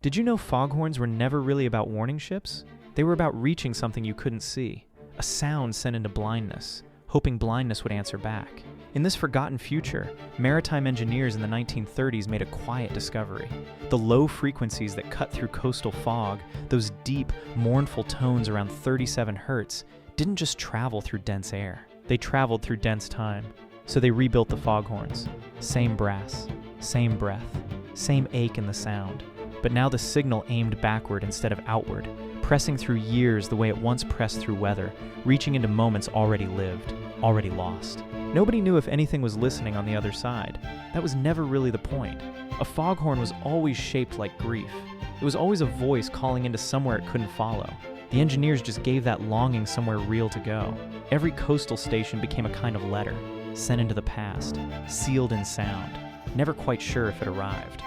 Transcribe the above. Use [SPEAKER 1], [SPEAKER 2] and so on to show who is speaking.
[SPEAKER 1] Did you know foghorns were never really about warning ships? They were about reaching something you couldn't see, a sound sent into blindness, hoping blindness would answer back. In this forgotten future, maritime engineers in the 1930s made a quiet discovery. The low frequencies that cut through coastal fog, those deep, mournful tones around 37 hertz, didn't just travel through dense air. They traveled through dense time. So they rebuilt the foghorns. Same brass, same breath, same ache in the sound. But now the signal aimed backward instead of outward, pressing through years the way it once pressed through weather, reaching into moments already lived, already lost. Nobody knew if anything was listening on the other side. That was never really the point. A foghorn was always shaped like grief. It was always a voice calling into somewhere it couldn't follow. The engineers just gave that longing somewhere real to go. Every coastal station became a kind of letter, sent into the past, sealed in sound, never quite sure if it arrived.